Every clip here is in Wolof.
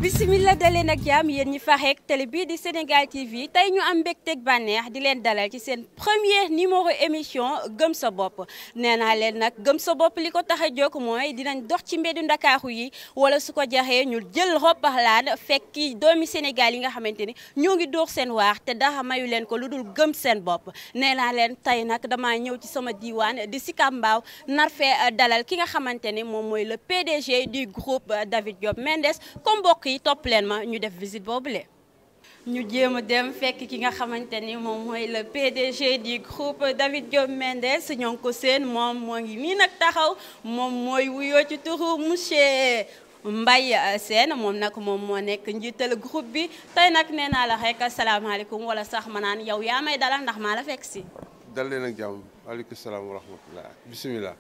bisimila daleen ak jàmm yéen ñi faxeek télé bii di Sénégal TV tey ñu am mbégteeg bànneex di leen dalal ci seen premier numéro émission gëm sa bopp nee naa leen nag gëm sa bopp li ko tax a jóg mooy dinañ dox ci mbeddu ndakaaru yi wala su ko jaxee ñu jël roppaxlaan fekki doomi Sénégal yi nga xamante ni ñoo ngi dóor seen waax te dara mayu leen ko lu dul gëm seen bopp nee naa leen tey nag damaa ñëw ci sama diiwaan di Sicap Mbao nar fee dalal ki nga xamante ni moom mooy le PDG du groupe David Diop Mendes comme mbokk yi topp leen ma ñu def visite boobule. ñu jéem a dem fekk ki nga xamante ni moom mooy le PDG du groupe David Diop Mendes ñoo ngi ko seen moom moo ngi nii nag taxaw moom mooy wuyoo ci turu monsieur Mbaye Sène moom nag moom moo nekk njiital groupe bi tey nag nee naa la rek asalaamaaleykum wala sax ma naan yow yaa may dalal ndax maa la fekk si. dal leen ak jàmm waaleykum salaam wa rahmatullah bisimilah.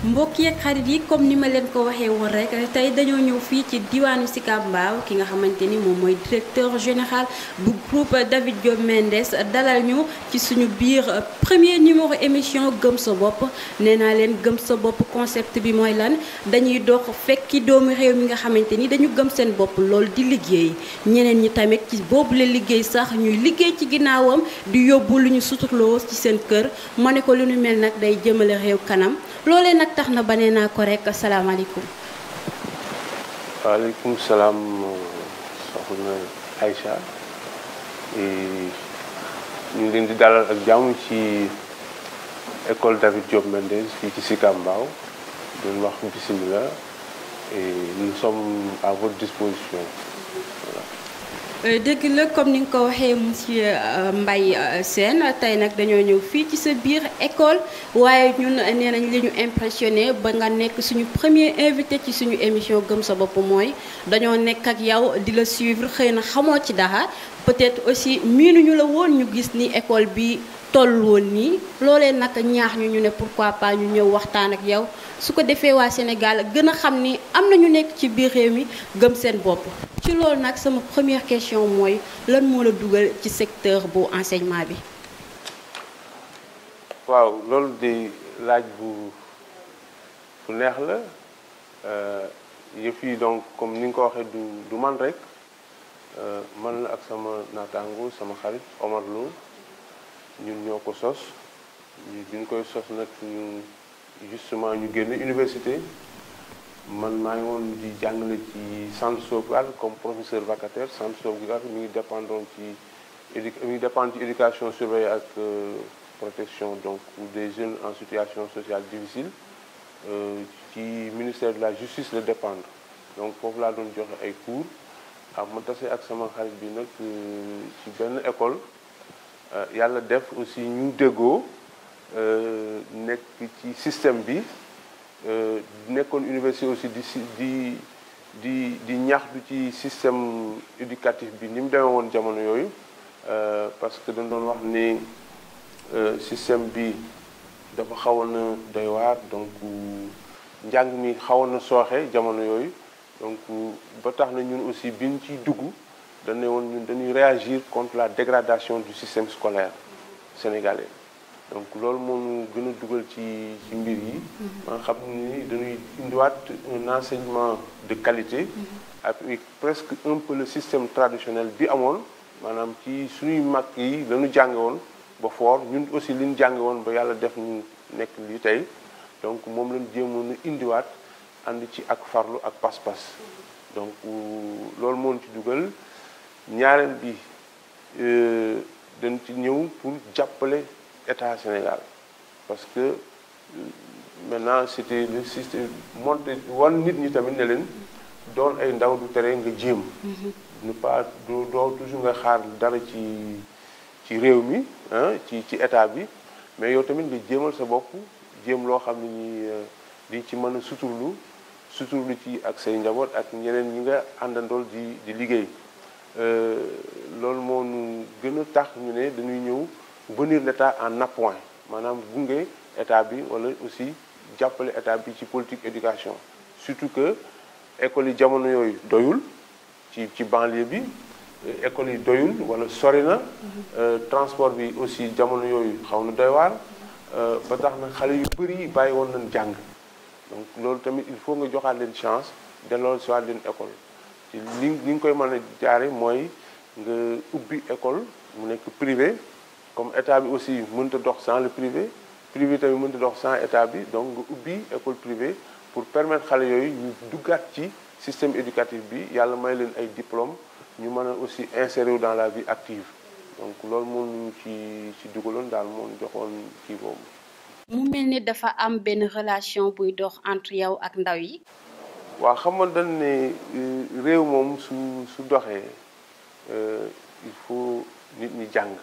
mbokk yeeg xarit yi comme ni ma leen ko waxee woon rek tey dañoo ñëw fii ci diwaanu Sicap Mbao ki nga xamante ni moom mooy directeur général bu groupe David Diop Mendes dalal ñu ci suñu biir premier numéro émission gëm sa bopp nee naa leen gëm sa bopp concept bi mooy lan dañuy dox fekki doomu réew mi nga xamante ni dañu gëm seen bopp loolu di liggéey ñeneen ñi tamit ci boobu la liggéey sax ñuy liggéey ci ginnaawam di yóbbu lu ñu suturloo ci seen kër ma ne ko lu ñu mel nag day jëmale réew kanam loolee nag tax na ba nee naa ko rek asalaamaaleykum. waaleykum salaam soxna Aïcha ñu ngi leen di dalal ak jàmm ci école David Diop Mendes fii ci Sicap Mbao doon wax bisimilah et nous sommes à votre disposition voilà. dëgg la comme ni nga ko waxee monsieur Mbaye Sène tey nag dañoo ñëw fii ci sa biir école waaye ñun nee nañ li ñu impressionné ba nga nekk suñu premier invité ci suñu émission gëm sa bopp mooy dañoo nekk ak yow di la suivre xëy na xamoo ci dara peut-être aussi miinuñu la woon ñu gis ni école bi toll woon nii loolee nag ñaax ñu ne pourquoi pas ñu ñëw waxtaan ak yow su ko defee waa Sénégal gën a xam ni am na ñu nekk ci biir réew mi gëm seen bopp. ci loolu nag sama première question mooy lan moo la dugal ci secteur bu enseignement bi. waaw loolu di laaj bu neex la yëf yi donc comme ni nga ko waxee du man rek man la ak sama naataango sama xarit Omar Lo ñun ñoo ko sos ñu koy sos nag ñu justement ñu génn université. man maa ngi woon di jàngale ci centre sauvegarde comme professeur vacataire centre sauvegarde mi ngi dépendre ci éducation surveillée ak protection donc pour des jeunes en situation sociale difficile ci ministère de la justice la dépendre donc foofu laa doon joxe ay cours ma tase ak sama xarit bi nag ci benn école yàlla def aussi ñu déggoo nekk ci système bi nekkoon université aussi di ñaxtu ci système éducatif bi ni mu demee woon jamono yooyu parce que dañ doon wax ni système bi dafa xawoon na doy waar donc njàng mi xawoon na sooxe jamono yooyu donc ba tax na ñun aussi biñ ciy dugg dañ ne woon ñun dañuy réagir contre la dégradation du système scolaire sénégalais. donc loolu moo ñu gën a dugal ci mbir yi. ma nga xam ni dañuy indiwaat un enseignement de qualité. avec presque un peu le système traditionnel bi amoon maanaam ci suñuy mag yi lañu jànge woon ba fort ñun aussi li ñu jànge woon ba yàlla def ñu nekk lii tey donc moom lañu jéemoon a indiwaat ànd ci ak farlu ak pas-pas donc loolu moo ñu ci dugal ñaareel bi dañ ci ñëw pour jàppale. État Sénégal parce que maintenant c'était le système monté wan nit ñi tamit ne leen doon ay ndaw du tere nga jéem ne pas doo toujours nga xaar dara ci réew mi ci état bi mais yow tamit nga jéemal sa bopp jéem loo xam ne ni di ci mën a suturlu ci ak say njaboot ak ñeneen ñi nga àndandool di liggéey loolu moo ñu gën a tax ñu ne dañuy ñëw venir l'État en appoint maanaam gunge état bi wala aussi jàppale état bi ci politique éducation surtout que école yi jamono yooyu doyul ci banlieue bi école yi doyul wala sori na transport bi aussi jamono yooyu xaw na doy waar ba tax na xale yu bëri bàyyi woon nañ jàng donc loolu tamit il faut nga joxaat leen chance delloo si waat leen école ci li nga koy mën a jaare mooy nga ubbi école mu nekk privé comme état bi aussi mënut a dox sans le privé tamit mënut a dox sans état bi donc nga ubbi école privée pour permettre xale yooyu ñu duggaat ci système éducatif bi yàlla may leen ay diplôme ñu mën a aussi insérer wu dans la vie active donc loolu moom ñu ci dugaloon daal moo joxoon kii boobu. mu mel ni dafa am benn relation buy dox entre yow ak ndaw yi. waaw xam nga dañ ne réew moom su doxee il faut nit ñi jàng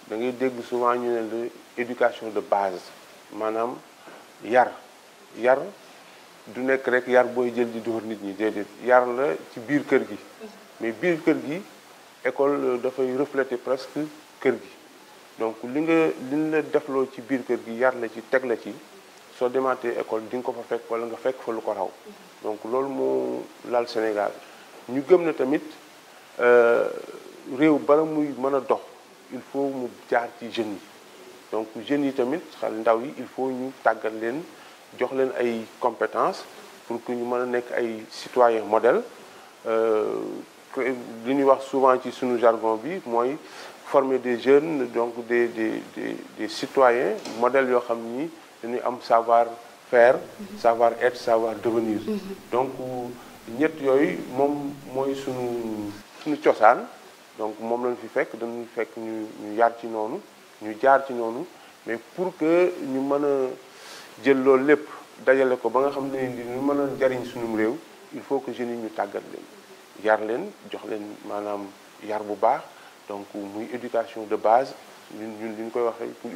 da ngay dégg souvent ñu ne la éducation de base maanaam yar du nekk rek yar booy jël di dóor nit ñi déedéet yar la ci biir kër gi mais biir kër gi école dafay refléter presque kër gi donc liñ la defloo ci biir kër gi yar la ci teg la ci soo demaatee école di nga ko fa fekk wala nga fekk fa lu ko raw donc loolu moo laal Sénégal ñu gëm na tamit réew bala muy mën a dox il faut mu jaar ci jeunes yi donc jeunes yi tamit xale ndaw yi il faut ñu tàggat leen jox leen ay compétences pour que ñu mën a nekk ay citoyens modèles li ñuy wax souvent ci suñu jargon bi mooy former des jeunes donc des citoyens modèles yoo xam ni dañuy am savoir faire savoir être savoir devenir donc ñett yooyu moom mooy suñu cosaan donc moom lañ fi fekk dañuy fekk ñu yar ci noonu ñu jaar ci noonu mais pour que ñu mën a jël loolu lépp dajale ko ba nga xam ne ñu mën a jariñ suñu réew il faut que jeunes yi ñu tàggat leen yar leen jox leen maanaam yar bu baax donc muy éducation de base ñun li ñu koy waxee pour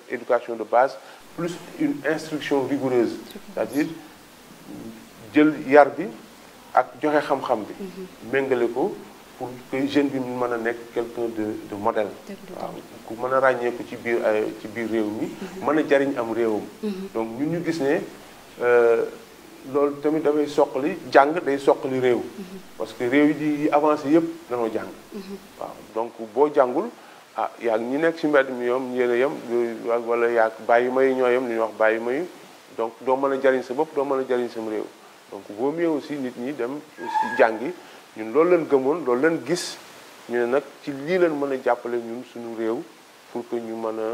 éducation de base plus une instruction rigoureuse c'est-à-dire jël yar bi ak joxe xam-xam bi méngale ko pour que jeune bi mën a nekk quelqu'un de modèle waaw ku mën a ràññeeku ci biir réew mi mën a jariñ am réewam donc ñun ñu gis ne loolu tamit dafay soqali jàng day soqali réew parce que réew yi di avancé yëpp dañoo jàng waaw donc boo jàngul yaa ñi nekk ci mbedd mi yom yéen a yem wala yaa bàyyi mayu ñoo yem li ñuy wax bàyyi mayu donc doo mën a jariñ sa bopp doo mën a jariñ sam réew donc vaut mieux aussi nit ñi dem aussi jàngi ñun loolu leen gëmoon loolu leen gis ñu ne nag ci lii leen mën a jàppale ñun suñu réew pour que ñu mën a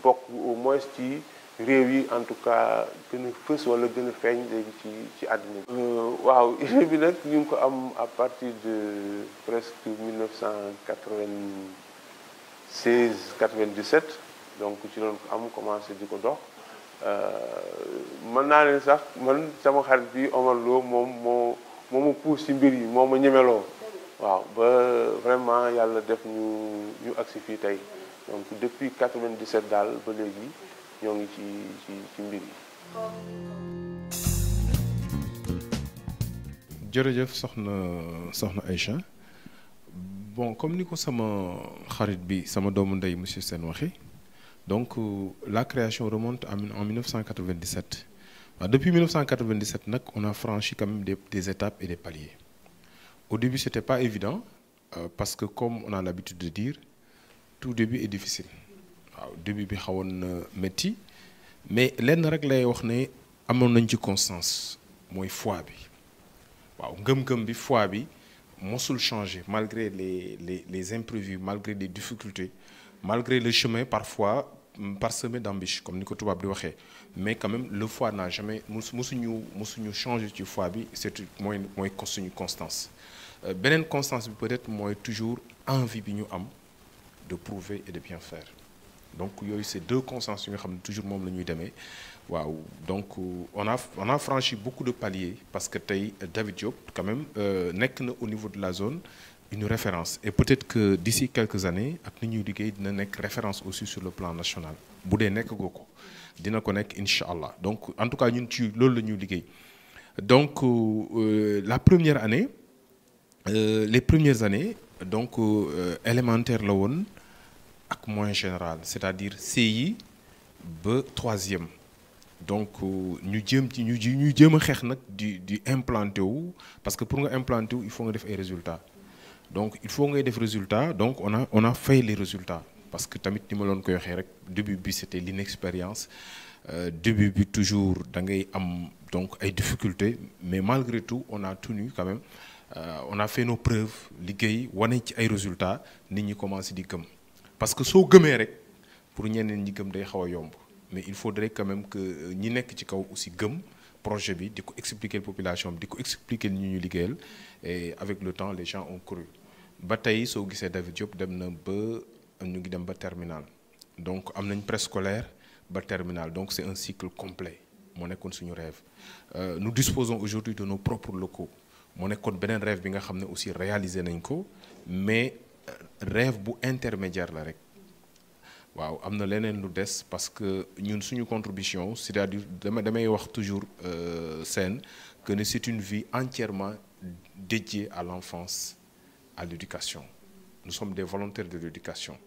bokk au moins ci réew yi en tout cas gën a fës wala gën a feeñ léegi ci àddina bi waaw idée bi nag ñu ngi ko am à partir de presque 1996 97 donc ci doon ko am commencé di ko dox mën naa leen sax man sama xarit bi Omar Lo moom moo ma pousse ci mbir yi moo ma ñemeloo waaw ba vraiment yàlla def ñu agsi fii tey donc depuis 97 daal ba léegi ñoo ngi ci mbir yi. jërëjëf soxna Aïcha bon comme ni ko sama xarit bi sama doomu ndey monsieur Sène waxee donc la création remonte en 1997 depuis 1997 nag on a franchi quand même des étapes et des paliers au début c'était pas évident parce que comme on a l'habitude de dire tout début est difficile waaw début bi xawoon na métti mais lenn rek lay wax ne amoon nañ ci constance mooy foi bi waaw ngëm-ngëm bi foi bi mosul changer malgré les imprévus malgré les difficultés malgré le chemin parfois parsemé d'embûches comme ni ko tubaab di waxee mais quand même le foi n'a jamais musuñu changer ci foi bi c'est mooy suñu constance beneen constance bi peut-être mooy toujours envie bi ñu am de prouver et de bien faire donc yooyu c'est deux constances yi nga xam ne toujours moom la ñuy demee waaw donc on a franchi beaucoup de paliers parce que tey David Diop quand même nekk na au niveau de la zone une référence et peut-être que d'ici quelques années ak ni ñuy liggéey dina nekk référence aussi sur le plan national bu dee nekk goo ko dina ko nekk incha allah donc en tout cas ñun ci loolu la ñuy liggéey donc la première année les premières années donc élémentaire la woon ak moyen général c'est-à-dire CI ba troisième donc ñu jéem a xeex nag di implanté wu parce que pour nga implanté wu il faut nga def ay résultats donc il faut ngay def résultats donc on a fait les résultats parce que tamit ni ma loon koy waxee rek début bi c'était l'inexpérience début bi toujours da ngay am donc ay difficultés mais malgré tout on a tenu quand même on a fait nos preuves liggéey wane ci ay résultats nit ñi commencé di gëm parce que soo gëmee rek pour ñeneen ñi gëm day xaw a yomb mais il faudrait quand même que ñi nekk ci kaw aussi gëm projet bi di ko expliquer population bi di ko expliquer ñu liggéeyal et avec le temps les gens ont cru ba tey soo gisee David Diop dem na ba ñu ngi dem ba terminal donc am nañ préscolaire ba terminal donc c'est un cycle complet moo nekkoon suñu rêve nous disposons aujourd'hui de nos propres locaux moo nekkoon beneen rêve bi nga xam ne aussi réalisé nañ ko mais rêve bu intermédiaire la rek waaw am na leneen lu des parce que ñun suñu contribution c'est-à-dire damay wax toujours Sène que ne c'est une vie entièrement dédiée à l'enfance à l'éducation nous sommes des volontaires de l'éducation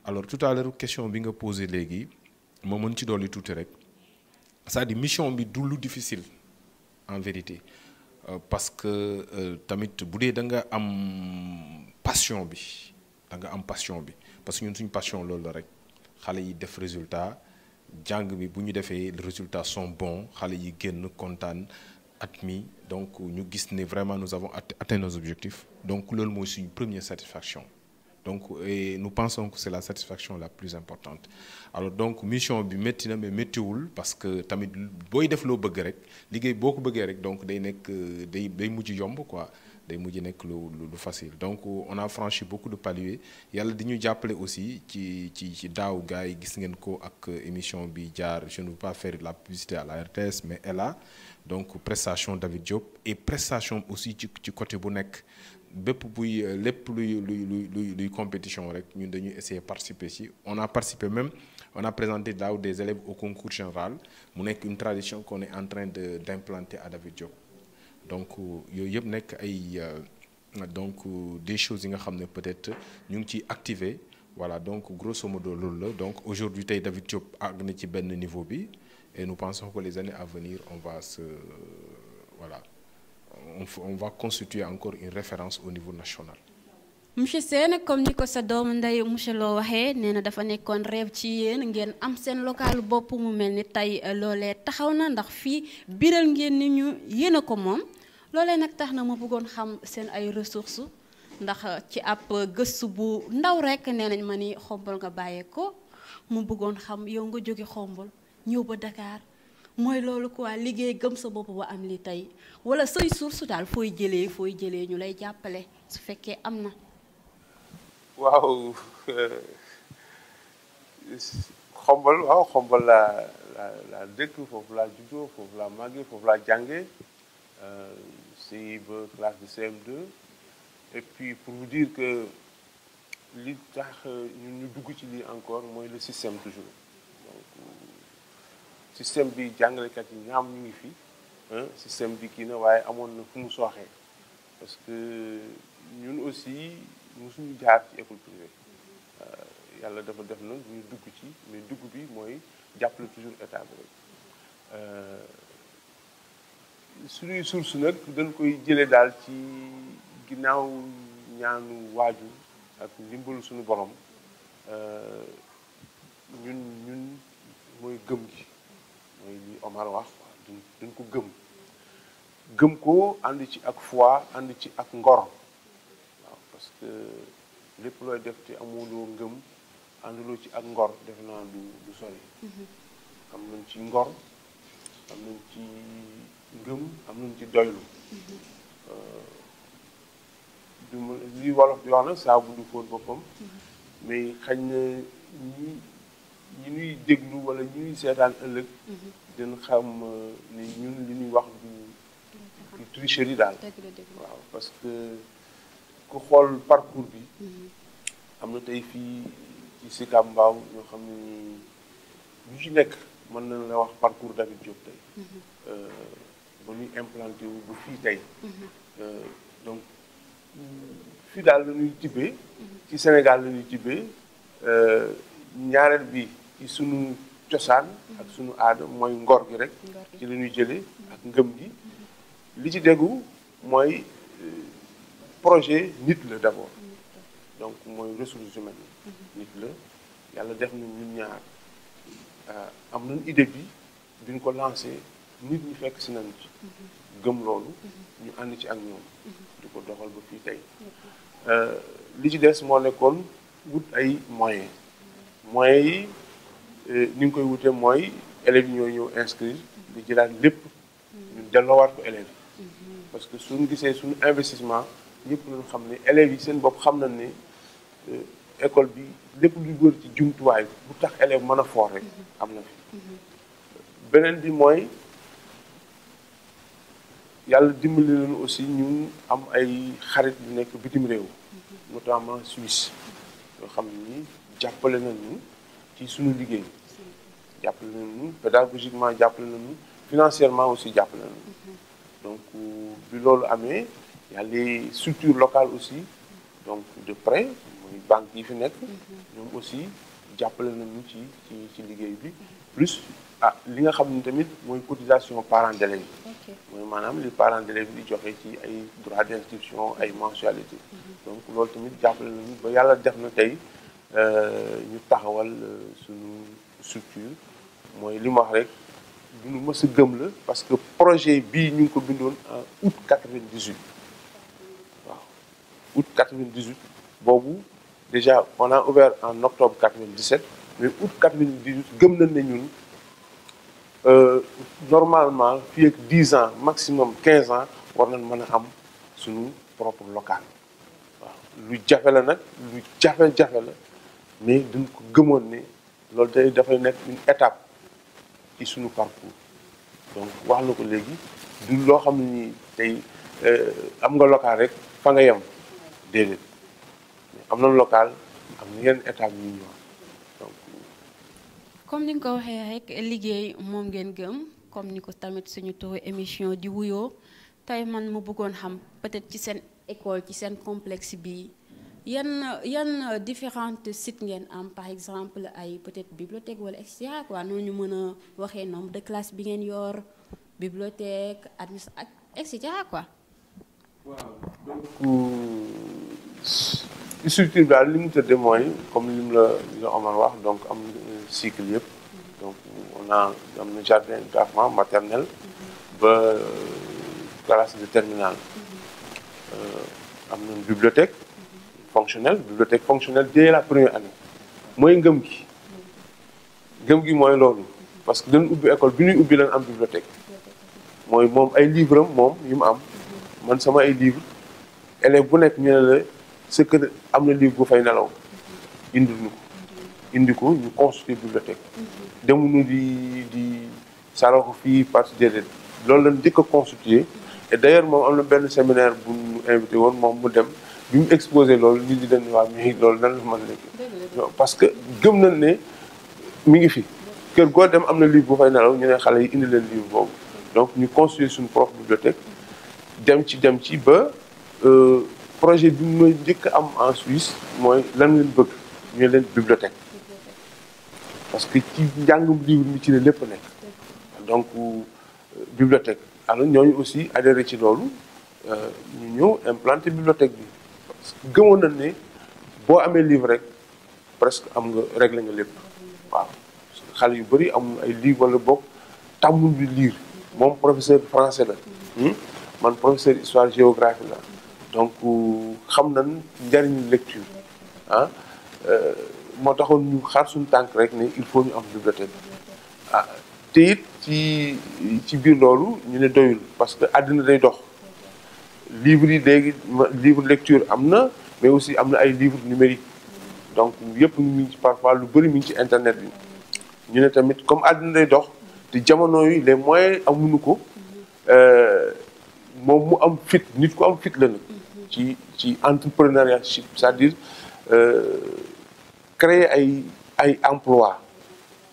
alors tout à l'heure question bi nga posé léegi moo mën ci dolli tuuti rek c'est-à-dire mission bi du lu difficile en vérité parce que tamit bu dee da nga am passion bi parce que ñun suñu passion loolu la rek xale yi def résultat jàng bi bu ñu defee les résultats sont bons xale yi génn kontaan admis donc ñu gis ne vraiment nous avons atteint nos objectifs donc loolu mooy suñu première satisfaction donc et nous pensons que c'est la satisfaction la plus importante alors donc mission bi métti na mais méttiwul parce que tamit booy def loo bëgg rek liggéey boo ko bëggee rek donc day nekk day mujj yomb quoi day mujj nekk lu facile donc on a franchi beaucoup de paliers yàlla di ñu jàppale aussi ci daaw gars yi gis ngeen ko ak émission bi jaar je ne veux pas faire de la publicité à la RTS mais elle a donc prestation David Diop et prestation aussi ci côté bu nekk bépp buy lépp luy compétition rek ñun dañuy essayer participer ci on a participé même on a présenté daaw des élèves au concours général mu nekk une tradition qu'on est en train d'implanter à David Diop donc yooyu yëpp nekk ay donc des choses yi nga xam ne peut-être ñu ngi ciy activer voilà donc grosso modo loolu la donc aujourd'hui tey David Diop àgg na ci benn niveau bi et nous pensons que les années à venir on va on va constituer encore une référence au niveau national. monsieur Sène comme ni ko sa doomu ndey monsieur Lo waxee nee na dafa nekkoon rêve ci yéen ngeen am seen local bopp mu mel ni tey loolee taxaw na ndax fii biral ngeen ni ñu yéen a ko moom loolee nag tax na ma bëggoon xam seen ay ressources ndax ci ab gëstu bu ndaw rek nee nañ ma ni xombal nga bàyyee ko mu bëggoon xam yow nga jóge xombal ñëw ba Dakar mooy loolu quoi liggéey gëm sa bopp ba am li tey wala say source daal fooy jëlee ñu lay jàppale su fekkee am na. waaw xombal la dëkk foofu laa juddoo foofu laa màggee foofu laa jàngee si ba classe de CM2 et puis pour vous dire que li tax ñun ñu dugg ci lii encore mooy le système toujours donc système bi jàngalekat yi ñaam ñu ngi fi système bi kii na waaye amoon na fu mu sooxee parce que ñun aussi musuñu jaar ci école privée yàlla dafa def na ñu dugg ci mais dugg bi mooy jàppale toujours état bi rek suñuy source nag dañ koy jëlee daal ci ginnaaw ñaanu waaju ak ndimbalu suñu borom ñun mooy gëm gi mooy li Omar wax duñ ko gëm ko ànd ci ak foi ànd ci ak ngor waaw parce que lépp looy def te amuloo ngëm ànduloo ci ak ngor def naa du sori am nañ ci ngor am nañ ci ngëm am nañ ci doylu li wolof di wax na saabu du fóot boppam mais xañ na ñi ñuy déglu wala ñi ñuy seetaan ëllëg dina xam ne ñun li ñuy wax du tricherie daal waaw parce que ku xool parcours bi am na tey fii ci Sicap Mbao ñoo xam ne ñu ci nekk mën na la wax parcours David Diop tey ba ñuy implanté wu bu fii tey donc fii daal la ñuy tibbee ci Sénégal la ñuy tibbee ñaareel bi ci sunu cosaan ak sunu aada mooy ngor gi rek ci la ñuy jëlee ak ngëm gi li ci déggu mooy projet nit la d'abord donc mooy ressources humaines nit la yàlla def na ñun ñaar am nañ idée bi duñ ko lancé nit ñi fekk si nañ ci gëm loolu ñu ànd ci ak ñoom di ko doxal ba fii tey li ci des moo nekkoon wut ay moyens yi ni nga koy wutee mooy élèves yi ñooy ñëw inscrire di jëlaat lépp ñu delloowaat ko élèves yi parce que suñu gisee suñu investissement ñëpp nañ xam ne élèves yi seen bopp xam nañ ne école bi lépp lu wër ci jumtuwaay bu tax élève mën a foor rek am na fi beneen bi mooy yàlla dimbali nañu aussi ñun am ay xarit yu nekk bitim réew notamment Suisse yoo xam ni jàppale nañu ci suñu liggéey jàppale nañu pédagogiquement jàppale nañu financièrement aussi jàppale nañu donc bi loolu amee y a les structures locales aussi donc de près mooy banque yi fi nekk ñoom aussi jàppale nañu ci liggéey bi plus li nga xam ne tamit mooy cotisation parents d'élèves yi mooy maanaam li parents d'élèves yi di joxe ci ay droits d'inscription ay mensualité donc loolu tamit jàppale nañu ba yàlla def na tey ñu taxawal suñu structure mooy li ma wax rek du ñu mës a gëm la parce que projet bii ñu ngi ko bindoon en août 98 waaw août 98 boobu déjà on a ouvert en octobre 97 mais août 98 gëm nañ ne ñun normalement fii ak 10 ans maximum 15 ans war nañ mën a am suñu propre local waaw lu jafe la nag lu jafe-jafe la mais dañ ko gëmoon ne loolu tey dafay nekk une étape ci suñu parcours donc wax la ko léegi du loo xam ne nii tey am nga local rek fa nga yem déedéet am na local am na yenn étape yu ñu wax donc. comme ni nga ko waxee rek liggéey moom ngeen gëm comme ni ko tamit suñu turu émission di wuyoo tey man mu bëggoon xam peut-être ci seen école ci seen complexe bi yan différentes sites ngeen am par exemple ay peut-être bibliothèque wala et cetera quoi noonu ñu mën a waxee nombre de classe bi ngeen yor bibliothèque administration et cetera quoi. waaw donc structure daal li mu tëddee mooy comme li mu la Omar wax donc am cycle yëpp donc am na jardin d'enfants maternelle ba classe de terminale am na bibliothèque fonctionnelle dès la première année mooy ngëm gi mooy loolu parce que dañ ubbi école bi ñuy ubbi lañ am bibliothèque mooy moom ay livre am moom yu mu am man sama ay livre élève bu nekk ñu ne la sa kër am na livre bu fay nelaw indi ko ñu constituer bibliothèque demuñu di saro ko fii partie déedéet loolu lañ njëkk a constituer et d'ailleurs moom am na benn séminaire bu ñu invité woon moom mu dem bi mu exposé loolu nit ñi dañ waa mi loolu nan la mën a nekk parce que gëm nañ ne mi ngi fi kër goo dem am na livre bu fay nelaw ñu ne xale yi indi leen livre boobu donc ñu construire suñu propre bibliothèque dem ci ba projet bi mooy njëkk am en Suisse mooy lan ngeen bëgg ñu leen bibliothèque parce que ci njàngum livre mi ci la lépp nekk donc bibliothèque alors ñooñu aussi adhéré ci loolu ñu ñëw implanter bibliothèque bi parce que gëmoon nañ ne boo amee livre rek presque am nga réglé nga lépp waaw parce que xale yu bëri amul ay livre wala boog tàmmul bi lire moom professeur français la man professeur histoire géographie la donc xam nañ njariñu lecture moo taxoon ñu xaar suñu tànk rek ne il faut ñu am bibliothèque te it ci biir loolu ñu ne doyul parce que àddina day dox livres yi léegi livre lecture am na mais aussi am na ay livres numériques donc yëpp mi ngi ci parfois lu bëri mi ngi ci internet bi ñu ne tamit comme àddina day dox te jamono yi les moyens amuñu ko moom mu am fit nit ku am fit la nag ci entrepreneuriat c'est-à-dire créer ay emploi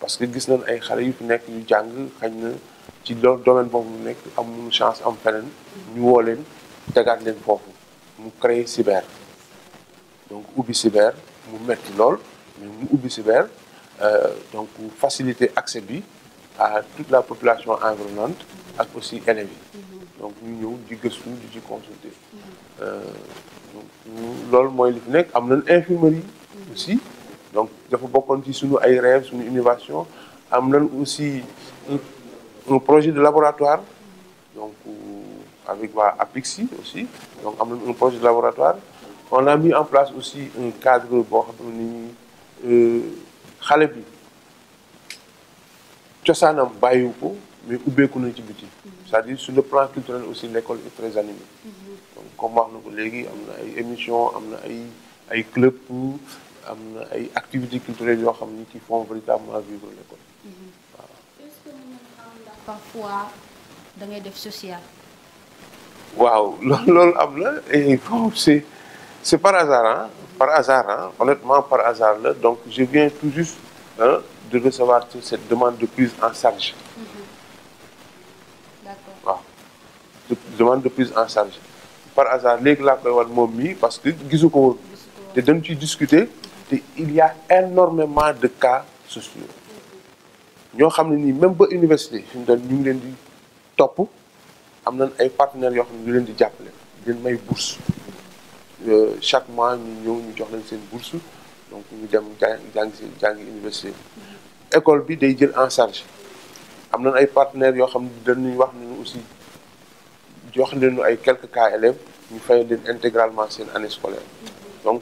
parce que gis nañ ay xale yu fi nekk yu jàng xañ na ci loolu domaine boobu mu nekk amuñu chance am feneen ñu woo leen tegaat leen foofu mu créer cyber donc ubbi cyber mu metti lool mais mu ubbi cyber donc faciliter accès bi à toute la population environnante ak aussi élèves yi donc ñu ñëw di gëstu di ci consulter donc loolu mooy li fi nekk am nañ infirmerie aussi donc dafa bokkoon ci suñu ay rêve suñu innovation am nañ aussi un projet de laboratoire donc avec waa APIXI aussi donc am nañ un projet de laboratoire on a mis en place aussi un cadre boo xam ne ni xale bi cosaanam bàyyiwu ko mais ubbeeku na ci biti c'est-à-dire sur le plan culturel aussi l'école est très animée donc comme wax na ko léegi am na ay émissions am na ay club am na ay activités culturelles yoo xam ni qui font véritablement vivre l'école waaw. est-ce que mën nañu xam ndax parfois da ngay def social. waaw loolu am na et bon c'est par hasard honnêtement par hasard la donc je viens tout juste de recevoir cette demande de prise en charge. D'accord. waaw demande de prise en charge par hasard léegi laa koy war moom mii parce que gisu ko woon te dañ ciy discuter te il y a énormément de cas sociaux ñoo xam ne nii même ba université fi mu doon ñu ngi leen di topp am nañ ay partenaires yoo xam ne ñu leen di jàppale di leen may bourse chaque mois ñu ñëw ñu jox leen seen bourse donc ñu dem jàngi université école bi day jël en charge am nañ ay partenaires yoo xam ne dañuy wax ne aussi jox leen ay quelques cas élèves ñu fay leen intégralement seen année scolaire donc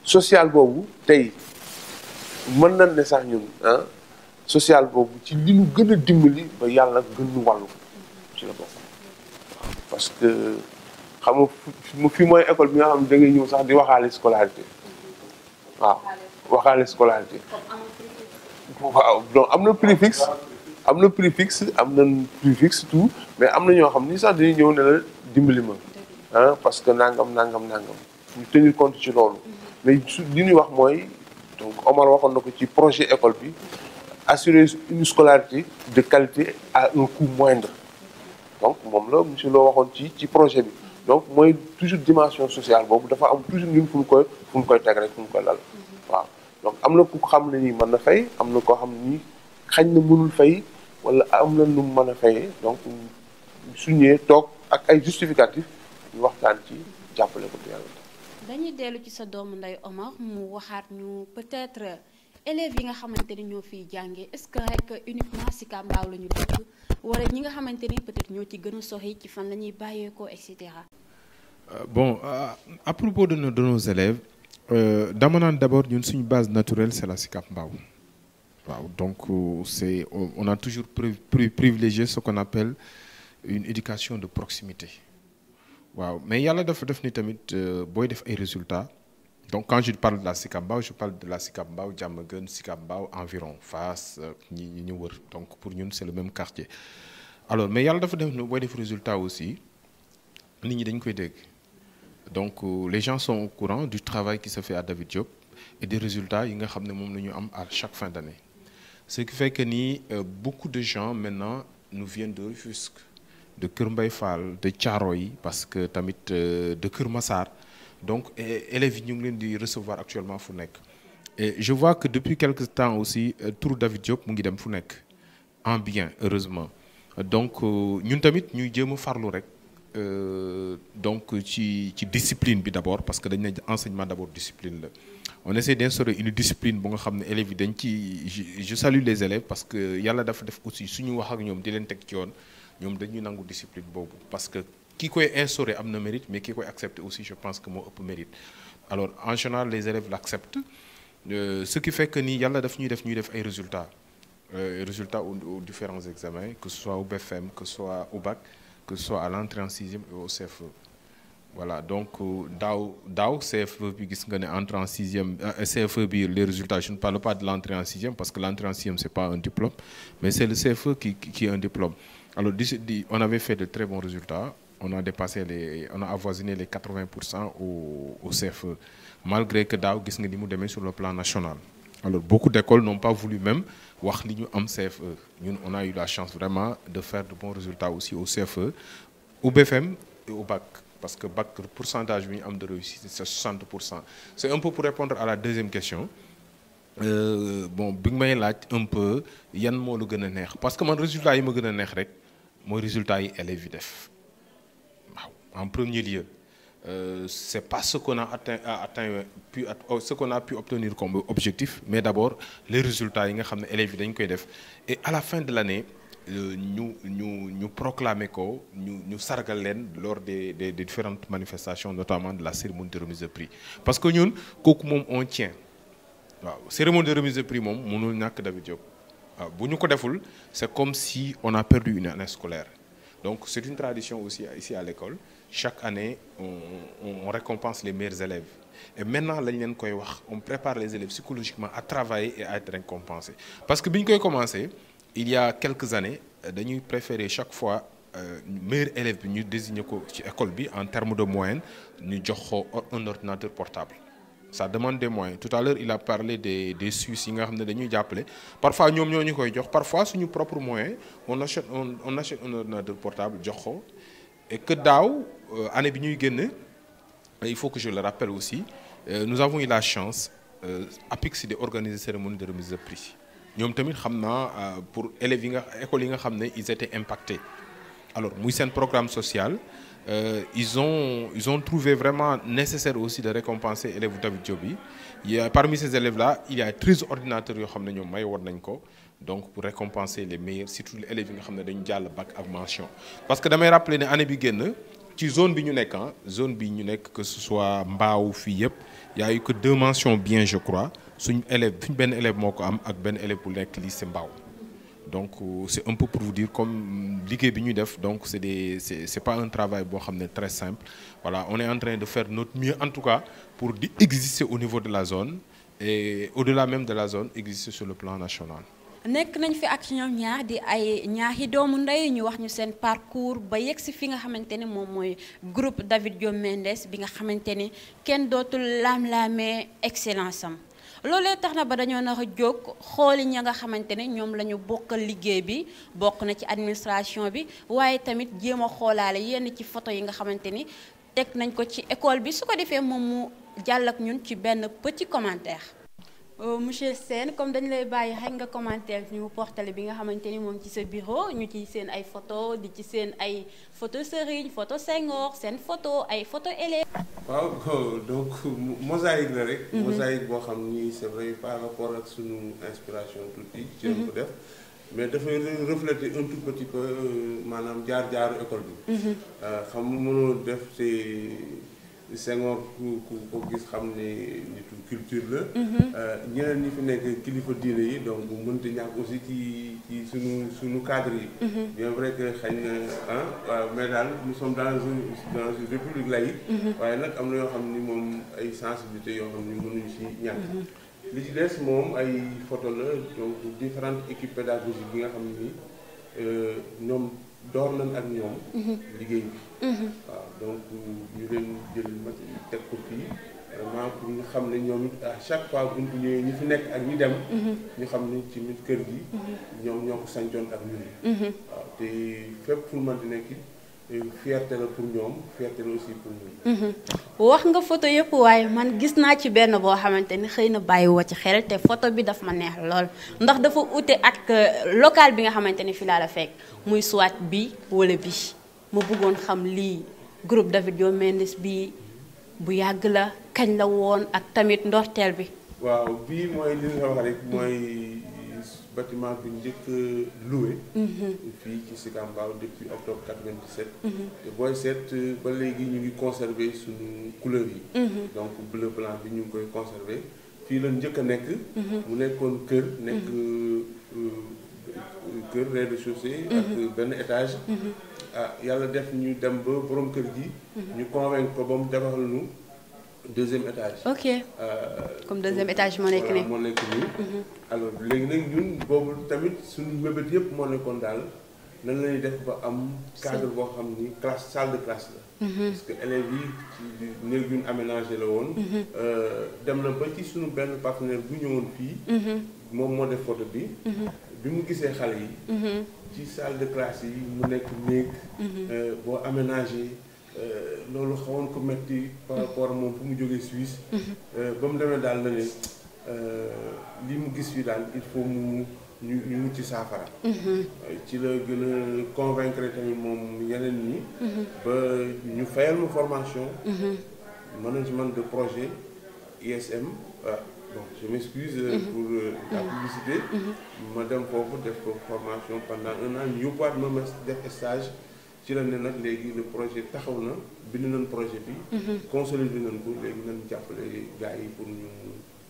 social boobu tey mën nañ ne sax ñun social boobu ci li ñu gën a dimbali ba yàlla gën ñu wàllu ci la bokk waaw parce que xam nga fi mooy école bi nga xam ne da ngay ñëw sax di waxaale scolarité waaw waxaale scolarité waaw donc am na préfixe am na préfixe tout mais am na ñoo xam ni sax dañuy ñëw ne la dimbali ma parce que nangam ñu tenir compte ci loolu mais li ñuy wax mooy donc Omar waxoon na ko ci projet école bi assurer une scolarité de qualité à un coût moindre donc moom la monsieur Lo waxoon ci projet bi donc mooy toujours dimension sociale boobu dafa am toujours ñun fu ñu koy teg rek fu ñu koy lal waaw donc am na ku xam ne nii mën na fay am na koo xam ne nii xañ na mënul fay wala am na nu mu mën a fayee donc su ñëwee toog ak ay justificatif ñu waxtaan ci jàppale ko te yàlla. dañuy dellu ci sa doomu ndey Omar mu waxaat ñu peut-être élèves yi nga xamante ni ñoo fiy jàngee est-ce que rek uniquement Sicap Mbao la ñu dëkk wala ñi nga xamante ni peut-être ñoo ci gën a sori ci fan la ñuy bàyyeekoo et cetera. Bon à propos de nos élèves dama naan d'abord ñun suñu base naturelle c'est la Sicap Mbao waaw donc on a toujours privilégié ce qu'on appelle une éducation de proximité waaw mais yàlla dafa def ni tamit booy def ay résultats donc quand je parle de la Sicap Mbao je parle de la Sicap Mbao Diamaguène Sicap Mbao environ Fass ñi ñu wër donc pour ñun c'est le même quartier alors mais yàlla dafa def ni booy def résultat aussi nit ñi dañ koy dégg donc les gens sont au courant du travail qui se fait à David Diop et des résultats yi nga xam ne moom la ñu am à chaque fin d'année ce qui fait que ni beaucoup de gens maintenant nous viennent de Rufisque de Kër Mbaye Fall de Thiaroye parce que tamit de Kër Massar donc élèves yi ñu ngi leen di recevoir actuellement fu nekk et je vois que depuis quelque temps aussi turu David Diop mu ngi dem fu nekk en bien heureusement donc ñun tamit ñuy jéem a farlu rek donc ci discipline bi d'abord parce que dañ ne enseignement d'abord discipline la on essaie d'instaurer une discipline bu nga xam ne élèves yi dañ ci je salue les élèves parce que yàlla dafa def aussi suñu wax ak ñoom di leen teg ci yoon ñoom dañuy nangu discipline boobu parce que ki koy instaurer am na mérite mais ki koy accepter aussi je pense que moo ëpp mérite alors en général les élèves l'acceptent ce qui fait que ni yàlla daf ñuy def ay résultats aux différents examens que ce soit au BFM que ce soit au bac que ce soit à l'entrée en sixième et au CFE voilà donc daaw CFE bi gis nga ne entrée en sixième CFE bi les résultats je ne parle pas de l'entrée en sixième parce que l'entrée en sixième c'est pas un diplôme mais c'est le CFE qui est un diplôme alors on avait fait de très bons résultats on a avoisiné les 80% au CFE malgré que daaw gis nga ni mu demee sur le plan national alors beaucoup d'écoles n'ont pas voulu même wax li ñu am CFE ñun on a eu la chance vraiment de faire de bons résultats aussi au CFE au BFM et au bac parce que bac pourcentage bi ñu am de réussite c'est 60%. C'est un peu pour répondre à la deuxième question bon bi nga may laaj un peu yan moo la gën a neex parce que man résultat yi ma gën a neex rek mooy résultat yi élèves yi def waaw en premier lieu c'est pas ce qu'on a atteint ce qu'on a pu obtenir comme objectif, mais d'abord les résultats yi nga xam ne élèves yi dañ koy def et à la fin de l'année ñu proclamer ko ñu sargal leen lors des différentes manifestations, notamment de la cérémonie de remise de prix, parce que ñun kooku moom on tient waaw cérémonie de remise de prix moom mënul ñàkk David Diop waaw bu ñu ko deful c'est comme si on a perdu une année scolaire. Donc c'est une tradition aussi ici à l'école. Chaque année on récompense les meilleurs élèves et maintenant lañ leen koy wax on prépare les élèves psychologiquement à travailler et à être récompensés, parce que bi ñu koy commencé il y a quelques années dañuy préférer chaque fois meilleur élève bi ñu désigner ko ci école bi en termes de moyenne ñu jox ko un ordinateur portable. Ça demande des moyens. Tout à l'heure il a parlé des Suisses yi nga xam ne dañuy jàppale, parfois ñoom ñoo ñu koy jox, parfois suñu propre moyen on achète un ordinateur portable jox ko. Et que daaw année bi ñuy génn il faut que je le rappelle aussi nous avons eu la chance APIX di organiser cérémonie de remise de prix. Ñoom tamit xam naa pour élèves yi nga écoles yi nga xam ne ils étaient impactés. Alors muy seen programme social ils ont trouvé vraiment nécessaire aussi de récompenser élèves David Diop yi. Parmi ces élèves là il y a 13 ordinateurs yoo xam ne ñoom may woon nañ ko, donc pour récompenser les meilleurs, surtout les élèves yi nga xam ne dañu jàll bac ak mention. Parce que damay rappeler ne année bi génn ci zone bi ñu nekk que ce soit Mbao fii yëpp y a eu que 2 mentions bien je crois, suñ benn élève moo ko am ak benn élève bu nekk lycée Mbao. Donc c'est un peu pour vous dire comme liggéey bi ñuy def, donc c'est pas un travail boo xam ne très simple. Voilà, on est en train de faire notre mieux en tout cas pour di exister au niveau de la zone et au-delà même de la zone exister sur le plan national. nekk nañ fi ak ñoom ñaar di ay ñaari doomu ndey ñu wax ñu seen parcours ba yegg si fi nga xamante ne moom mooy groupe David Diop Mendes bi nga xamante ni kenn dootul laam-laamee excellence am. loolee tax na ba dañoo nar a jóg xooli ña nga xamante ne ñoom la ñu bokkal liggéey bi, bokk na ci administration bi, waaye tamit jéem a xoolaale yenn ci photo yi nga xamante ni teg nañ ko ci école bi, su ko defee moom mu jàll ak ñun ci benn petit commentaire. Monsieur Sène, comme dañ lay bàyyi xëy nga commentaire ñu portale bi nga xamante ni moom ci sa bureau ñu ci seen ay photo di ci seen ay photo Serigne, photo Senghor, seen photo ay photo élèves. waaw donc mosaïque la rek. mosaïque boo xam ni c'est vrai par rapport ak sunu inspiration tuuti. ci ko def mais dafay refléter un tout petit peu maanaam jaar-jaaru école bi. xam nga mënoo def Senghor ku ko gis xam ne nitu culture la. ñeneen ñi fi nekk kilifa diine yi donc mënta ñàkk aussi ci sunu cadre yi. bien vrai que xëy na waaw mais daal nous sommes dans une république laïque. waaye nag am na yoo xam ni moom ay sensibilité yoo xam ni mënuñu si ñàkk. li ci des moom ay photo la donc différentes équipes pédagogiques yi nga xam ni ñoom door nañ ak ñoom. liggéey bi. waaw donc ñu leen jël teg ko fii vraiment pour ñu xam ne ñoom it à chaque fois bu ñu ñëwee ñi fi nekk ak ñi dem. ñu xam ne ci kër gi. ñoom ñoo ko sancoon ak ñun. waaw te fépp fu mu mën di nekk fierté la pour ñoom, fierté la aussi pour ñun. wax nga photo yëpp waaye man gis naa ci benn boo xamante ni xëy na bàyyiwoo ci xel te photo bi daf ma neex lool ndax dafa ute ak local bi nga xamante ni fi laa la fekk muy soit bi wala bi ma bëggoon xam lii groupe David Diop Mendes bi bu yàgg la kañ la woon ak tamit ndorteel bi. waaw bii mooy li nga wax rek mooy bâtiment bi njëkk loué. fii ci Sicap Mbao depuis octobre 97. te booy seet ba léegi ñu ngi conserver suñu couleur yi. donc bleu blanc bi ñu ngi koy conserver fii la njëkk a nekk. mu nekkoon kër nekk kër rez-de-chaussée. ak benn étage. yàlla def ñu dem ba borom kër gi. ñu convaincre ko ba mu defal ñu deuxième étage. ok comme deuxième étage moo nekk nii. moo nekk nii. alors léegi nag ñun boobu tamit suñu mébét yëpp moo nekkoon daal nan la ñuy def ba am cadre boo xam ni classe salle de classe la. parce que élèves yi ci néeg yu ñu aménagé la woon. dem na ba ci suñu benn partenaire bu ñëwoon fii. moom moo def photo bi. bi mu gisee xale yi. ci salle de classe yi mu nekk néeg. boo aménagé. loolu xawoon ko metti par rapport moom fu mu jógee Suisse. ba mu demee daal na ne li mu gis fii daal il faut ñu wut ci saafara. ci la gën a convaincre tamit moom yeneen ñi. ba ñu fayal ma formation. management de projet ISM bon je m'excuse pour la publicité ma dem foofu def ko formation pendant 1 an ñu yóbbuwaat ma def stage ci la ne nag léegi le projet taxaw na bind nañ projet bi consolidé nañ ko léegi nañ jàppale gars yi pour ñu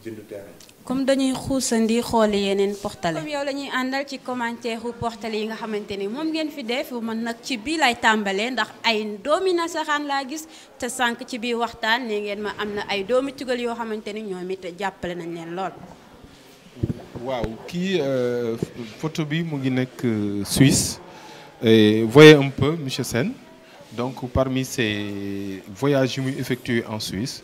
jënd terrain. comme dañuy xuusandi xooli yeneen portale comme yow la ñuy àndal ci commentaire u portale yi nga xamante ni moom ngeen fi def man nag ci bii lay tàmbalee ndax ay doomi nasaraan laa gis te sànq ci biir waxtaan ne ngeen ma am na ay doomi tugal yoo xamante ni ñoom it jàppale nañ leen lool. waaw kii photo bi mu ngi nekk Suisse et voyez un peu monsieur Sène donc parmi ces voyages yu muy effectué en Suisse.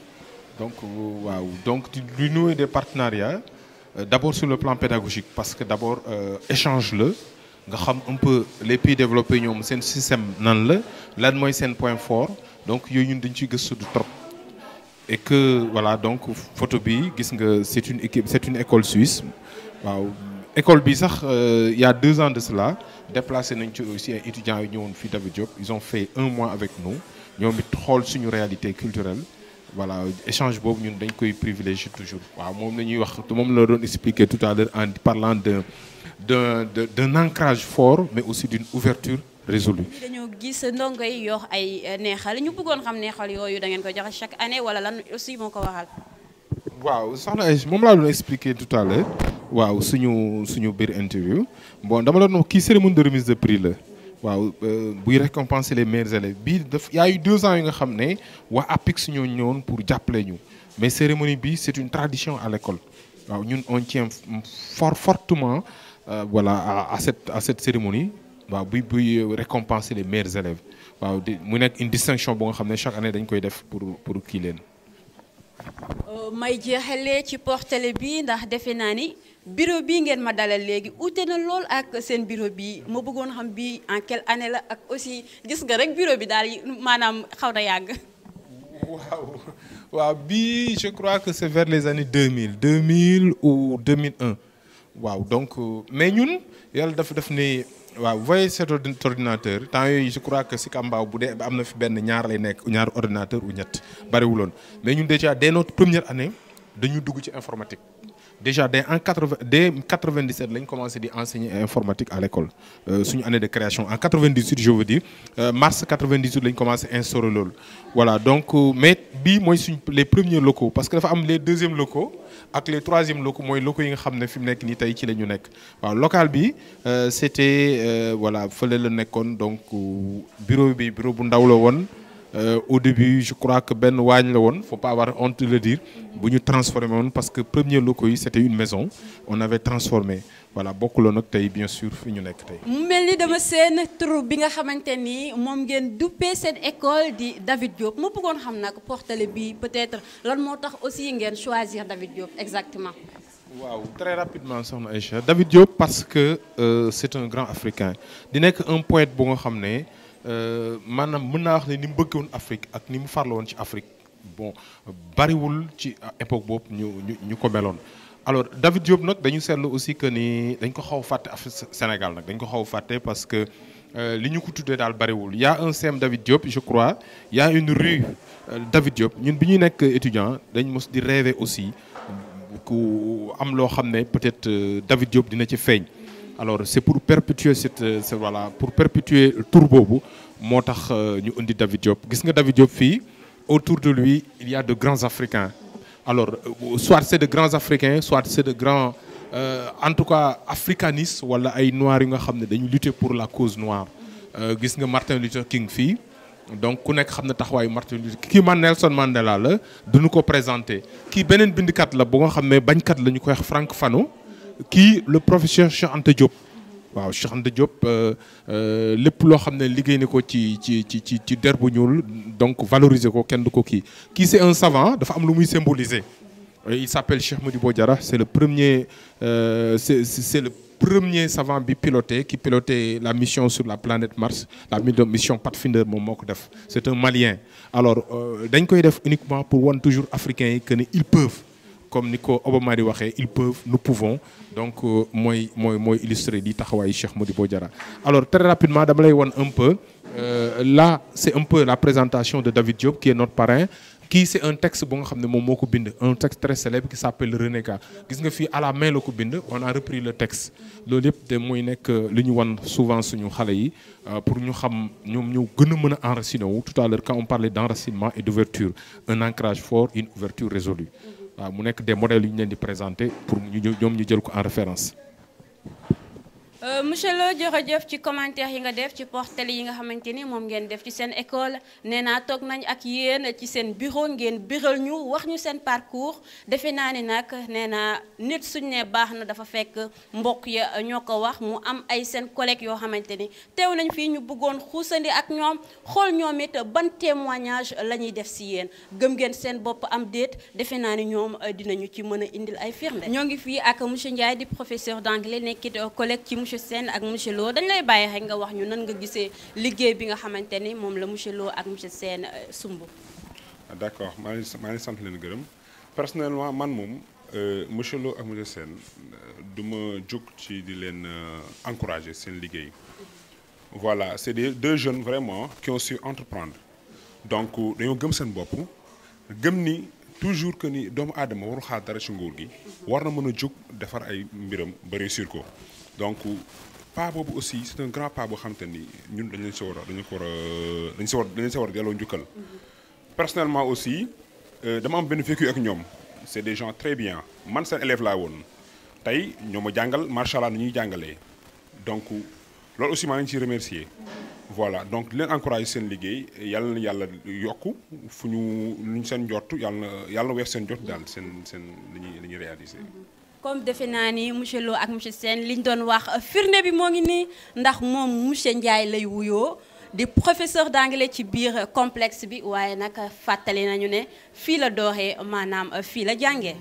Donc, wow. Donc du nouer des partenariats, d'abord sur le plan pédagogique, parce que d'abord, échange-le, un peu les pays développés, c'est un système, là, c'est un point fort, donc il y a une trop. Et que, voilà, donc, Photobi, c'est une école suisse. Wow. École Bizarre, il y a 2 ans de cela, déplacé aussi un étudiant à l'Union David Diop, ils ont fait 1 mois avec nous, ils ont mis trop sur une réalité culturelle. Voilà, échange boobu ñun dañ koy privilégier toujours waaw moom la ñuy wax moom la doon expliquer tout à l'heure en parlant d'un ancrage fort mais aussi d'une ouverture résolue. dañoo gis ndongo yi yor ay neexal ñu bëggoon xam neexal yooyu da ngeen ko joxe chaque année wala lan aussi moo ko waxal. waaw soxna ay moom laa doon expliquer tout à l'heure waaw suñu biir interview bon dama doon wax kii cérémonie de remise de prix la. waaw buy récompenser les meilleurs élèves bii il y a eu 2 ans yi nga xam ne waa APIX ñoo ñëwoon pour jàppale ñu mais cérémonie bi c'est une tradition à l'école waaw ñun on tient fortement voilà à cette cérémonie waaw buy récompenser les meilleurs élèves waaw mu nekk une distinction boo nga xam ne chaque année dañ koy def pour kii leen. may jeexalee ci portale bi ndax defe naa ni. bureau bii ngeen ma dalal léegi ute na lool ak seen bureau bi ma bëggoon xam bii en quelle année la ak aussi gis nga rek bureau bi daal maanaam xaw na yàgg. waaw bii je crois que c'est vers les années 2000 ou 2001 waaw donc mais ñun yàlla daf ne waaw voyez cet ordinateur temps yooyu je crois que si Kambaaw bu dee am na fi benn ñaar lay nekk ñaar ordinateur ou ñett bariwuloon mais ñun déjà dès notre première année dañu dugg ci informatique. Déjà dès 97 lañ commencé di enseigner informatique à l'école suñu année de création en 98 je veux dire mars 98 lañ commencé instaurer loolu voilà donc mais bii mooy suñ les premiers locaux parce que dafa am les 2e locaux ak les 3e locaux mooy locaux yi nga xam ne fi mu nekk nii tey ci la ñu nekk waaw local bi c'était voilà fële la nekkoon donc bureau bu ndaw la woon. Au début je crois que benn waañ la woon faut pas avoir honte de le dire bu ñu transformé woon parce que premier locaux yi c'était une maison on avait transformé voilà bokkuloon nag tey bien sûr fi ñu nekk tey. mu mel ni dama seen tur bi nga xamante ni moom ngeen duppee seen école di David Diop ma bëggoon xam nag portale bi peut-être lan moo tax aussi ngeen choisir David Diop exactement. waaw très rapidement soxna Aïcha David Diop parce que c'est un grand africain di nekk un poète bu nga xam ne. maanaam mën naa wax ne ni mu bëggoon Afrique ak ni mu farla woon ci Afrique bon bariwul ci époque boobu ñu ko meloon alors David Diop nag dañu seetlu aussi que ni dañ ko xaw a fàtte Afrique Sénégal nag dañ ko xaw a fàtte parce que li ñu ko tuddee daal bariwul y a un CEM David Diop je crois y a une rue David Diop ñun bi ñuy nekk étudiant dañ mos di rêver aussi ku am loo xam ne peut-être David Diop dina ci feeñ. Alors c'est pour perpétuer voilà pour perpétuer tour boobu moo tax ñu indi David Diop gis nga David Diop fii autour de lui il y a de grands Africains alors soit c'est de grands Africains soit c'est de grands en tout cas africanistes wala ay noirs yu nga xam ne dañu lutter pour la cause noire gis nga Martin Luther King fii donc ku nekk xam na taxawaayu Martin Luther King kii Nelson Mandela la duñu ko présenter kii beneen bindkat la bu nga xam ne bañkat la ñu koy wax Franck Fanon kii le professeur Cheikh Anta Diop waaw Cheikh Anta Diop lépp loo xam ne liggéey na ko ci der bu ñuul donc valoriser ko kenn du ko kii c'est un savant dafa am lu muy symboliser il s'appelle Cheikh Modibo Diarra c'est le premier c'est le premier savant bi qui pilotait la mission sur la planète Mars la mission Pathfinder moom moo ko def c'est un Malien alors dañ koy def uniquement pour wan toujours africains yi que ne ils peuvent comme ni ko Obama di waxee ils peuvent nous pouvons donc mooy illustrer di taxawaayu Cheikh Modibo Diarra alors très rapidement dama lay wan un peu là c'est un peu la présentation de David Diop qui est notre parrain kii c'est un texte bu nga xam ne moom moo ko bind un texte très célèbre qui s'appelle Renégat gis nga fii à la main la ko bind on a repris le texte loolu yëpp te muy nekk li ñu wan souvent suñu xale yi pour ñu xam ñoom ñu gën a mën a enraciner wu tout à l'heure quand on parlait d'enracinement et d'ouverture un ancrage fort une ouverture résolue waaw mu nekk des modèles yu ñu leen di présenter pour ñoom ñu jël ko en référence. monsieur Lo jërëjëf ci commentaire yi nga def ci portrait yi nga xamante ni moom ngeen def ci seen école nee naa toog nañ ak yéen ci seen bureau ngeen biral ñu wax ñu seen parcours defe naa ni nag nee naa nit suñ ne baax na dafa fekk mbokk ya ñoo ko wax mu am ay seen collègues yoo xamante ni teew nañ fii ñu bëggoon xuusandi ak ñoom xool ñoom it ban témoignage la ñuy def si yéen gëm ngeen seen bopp am déet defe naa ni ñoom dinañu ci mën a indil ay firnde. ñoo ngi fii ak monsieur Ndiaye di professeur d'anglais nekkit collègue ci monsieur Sène ak monsieur Lo dañ lay bàyyi rek nga wax ñu nan nga gisee liggéey bi nga xamante ni moom la monsieur Lo ak monsieur Sène sumb. d'accord maa ngi sant leen gërëm personnellement man moom monsieur Lo ak monsieur Sène du ma jóg ci di leen encourager seen liggéey voilà c'est des deux jeunes vraiment qui ont su entreprendre donc dañoo gëm seen bopp gëm ni toujours que ni doomu aadama warul xaar dara ci nguur gi war na mën a jóg defar ay mbiram ba réussir ko donc pas boobu aussi c'est un grand pas boo xam te ni ñun dañ leen si war a delloo njukkal. Personnellement aussi dama am benn vécu ak ñoom c'est des gens très bien man seen élève laa woon tey ñoo ma jàngal macha allah ni ñuy jàngalee donc loolu aussi maa ngi ciy remercier voilà donc di leen encourager seen liggéey yàlla na yàlla yokku fu ñu seen njort yàlla na weex seen jot daal seen li ñuy réaliser. comme defe naa ni monsieur Lo ak monsieur Sène liñ doon wax firnde bi moo ngi nii ndax moom monsieur Ndiaye lay wuyoo di professeur d'anglais ci biir complexe bi waaye nag fàttali nañu ne fii la dooree maanaam fii la jàngee.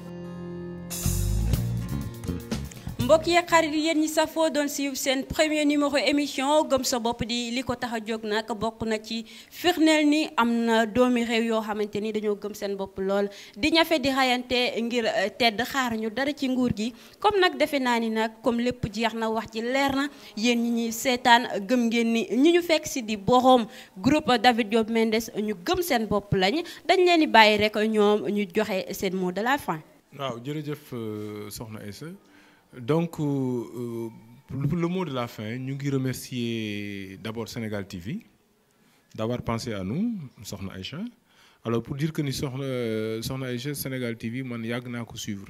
mbokk yi xarit yéen ñi safoo doon suivre seen premier numéro émission gëm sa bopp di li ko tax a jóg nag bokk na ci firndeel ni am na doomi réew yoo xamante ni dañoo gëm seen bopp lool di ñafe di rayante ngir tedd xaar ñu dara ci nguur gi comme nag defe naa ni nag comme lépp jeex na wax ji leer na yéen ñi ñuy seetaan gëm ngeen ni ñi ñu fekk si di boroom groupe David Diop Mendes ñu gëm seen bopp lañ dañ leen di bàyyi rek ñoom ñu joxe seen mot de la fin. waaw jërëjëf soxna Aïssa. Donc, le mot de la fin, nous remercier d'abord Sénégal TV d'avoir pensé à nous, Sokhna Aïcha. Alors, pour dire que nous Sokhna Aïcha, Sénégal TV, moi, je suivre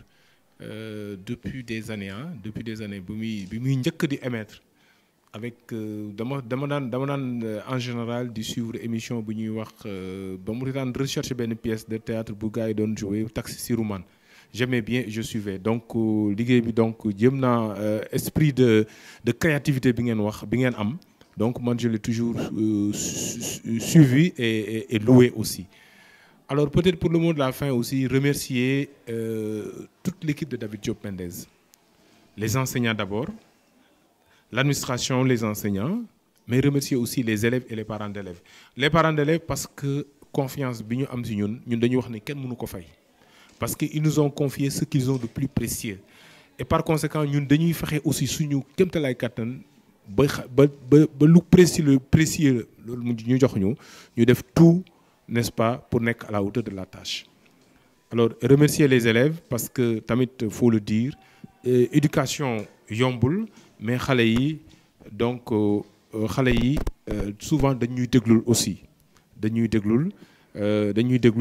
depuis des années. Depuis des années, je suis émettre avec en général de suivre l'émission où nous recherche une pièce de théâtre pour gars qui jouer Taxi Sirouman. J'aimais bien, je suivais. Donc, liggéey bi donc jëm naa esprit de créativité bi ngeen am. Donc, moi, je l'ai toujours suivi et loué aussi. Alors, peut-être pour le mot de la fin aussi, remercier toute l'équipe de David Diop Mendes. Les enseignants d'abord, l'administration, les enseignants, mais remercier aussi les élèves et les parents d'élèves. Les parents d'élèves parce que confiance bi ñu am ci ñun dañuy wax ne kenn mënu ko fay. Parce qu'ils nous ont confié ce qu'ils ont de plus précieux. Et par conséquent, nous devons faire aussi suñu kéemtalaay kattan ba lu précieux ñu jox ñu def tout, n'est-ce pas, pour nekk à la hauteur de la tâche. Alors, remercier les élèves parce que tamit faut le dire, éducation yombul, mais xale yi donc souvent dañuy déglul aussi. Dañuy déglu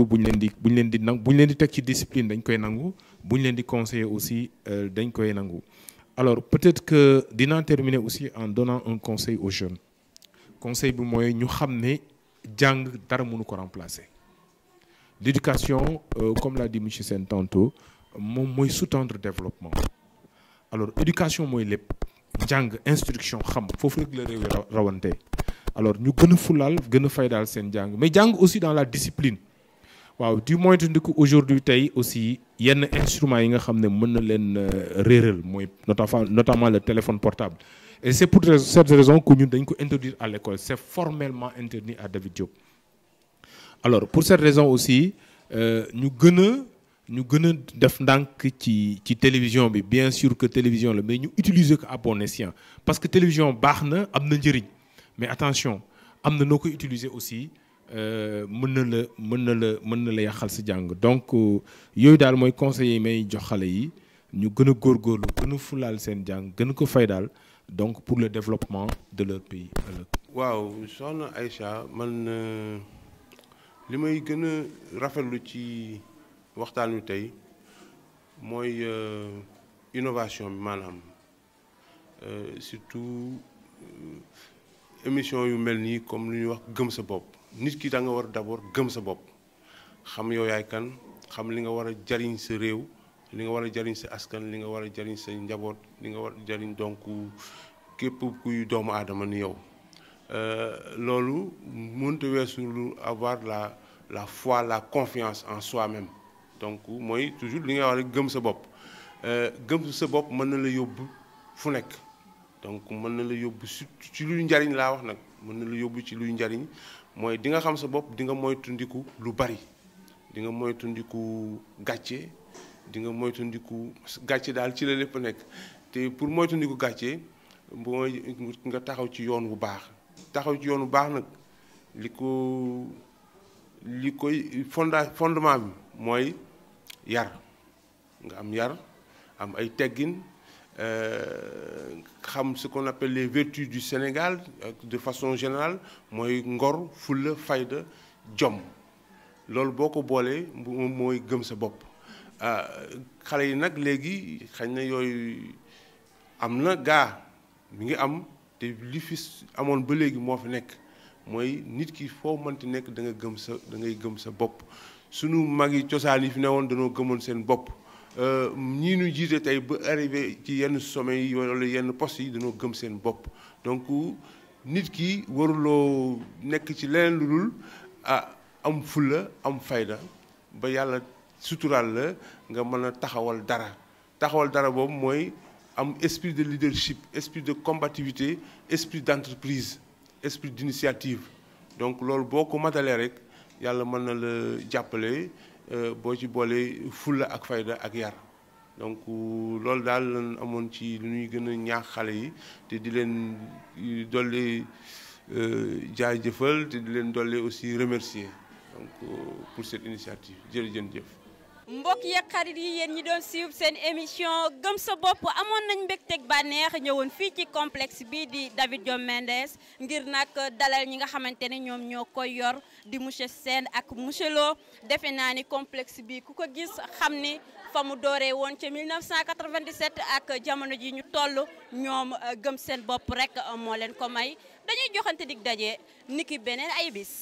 bu ñu leen di teg ci discipline dañ koy nangu bu ñu leen di conseiller aussi dañ koy nangu. Alors peut-être que dinaa terminer aussi en donnant un conseil aux jeunes conseil bi mooy ñu xam ne jàng dara mënu ko remplacer. L'éducation comme l'a dit monsieur Sène tantôt moom mooy sous-tendre développement. Alors éducation mooy lépp jàng instruction xam foofu rek la réew rawante. Alors ñu gën a fulaal gën a faydaal seen jàng mais jàng aussi dans la discipline waaw du moins que aujourd'hui tey aussi yenn instruments yi nga xam ne mën na leen réeral mooy notamment le téléphone portable et c'est pour cette raison que ñun dañ ko interdire à l'école c'est formellement interdit à David Diop. Alors pour cette raison aussi ñu gën a def ndànk ci télévision bi bien sûr que télévision la mais ñu utiliser ko à bon escient parce que télévision baax na am na njëriñ. Mais attention am na noo koy utiliser aussi mën na la yàqal si jàng donc yooyu daal mooy conseils yi may jox xale yi ñu gën a góorgóorlu gën a fulaal seen jàng gën ko fay daal donc pour le développement de leur pays ëllëg. waaw soxna Aïcha man li may gën a rafetlu ci waxtaan wi tey mooy innovation bi maanaam surtout émission yu mel nii comme lu ñuy wax gëm sa bopp nit ki da nga war d'abord gëm sa bopp xam yow yaay kan xam li nga war a jariñ sa réew li nga war a jariñ sa askan li nga war a jariñ sa njaboot li nga war a jariñ donc képp kuy doomu aadama ni yow loolu mënut a weesu lu avoir la foi la confiance en soi-même donc mooy toujours li nga war a gëm sa bopp gëm sa bopp mën na la yóbbu fu nekk donc mën na la yóbbu surtout ci luy njariñ laa wax nag mën na la yóbbu ci luy njariñ mooy di nga xam sa bopp di nga moytandiku lu bari di nga moytandiku gàcce di nga moytandiku gàcce daal ci la lépp nekk te pour moytandiku gàcce mooy nga taxaw ci yoon bu baax taxaw ci yoon bu baax nag li koy fondement bi mooy yar nga am yar am ay teggin xam ce qu'on appelle les vertus du Sénégal de façon générale mooy ngor fulla fayda jom loolu boo ko boolee mooy gëm sa bopp xale yi nag léegi xañ na yooyu am na gaa mi ngi am te li fi amoon ba léegi moo fi nekk mooy nit ki foo mënti nekk da ngay gëm sa bopp sunu mag yi cosaan yi fi newoon dañoo gëmoon seen bopp ñii ñu jiite tey ba arrivé ci yenn sommet yi wala yenn postes yi dañoo gëm seen bopp donc nit ki waruloo nekk ci leneen lu dul am fulla am fayda ba yàlla suturaal la nga mën a taxawal dara boobu mooy am esprit de leadership esprit de combativité esprit d'entreprise esprit d'initiative donc loolu boo ko matalee rek yàlla mën na la jàppale boo ci boolee fulla ak fayda ak yar donc loolu daal lañ amoon ci lu ñuy gën a ñaax xale yi te di leen dolli jaajëfal te di leen dolli aussi remercier donc pour cette initiative jërëjëf. mbokk yeeg xarit yi yéen ñi doon suivre seen émission gëm sa bopp amoon nañ mbégteeg bànneex ñëwoon fii ci complexe bi di David Diom Mendes ngir nag dalal ñi nga xamante ne ñoom ñoo koy yor di monsieur Sène ak monsieur Lo defe naa ni complexe bi ku ko gis xam ni fa mu dooree woon ca 1997 ak jamono ji ñu toll ñoom gëm seen bopp rek moo leen ko may dañuy joxante dig daje niki beneen ay bis.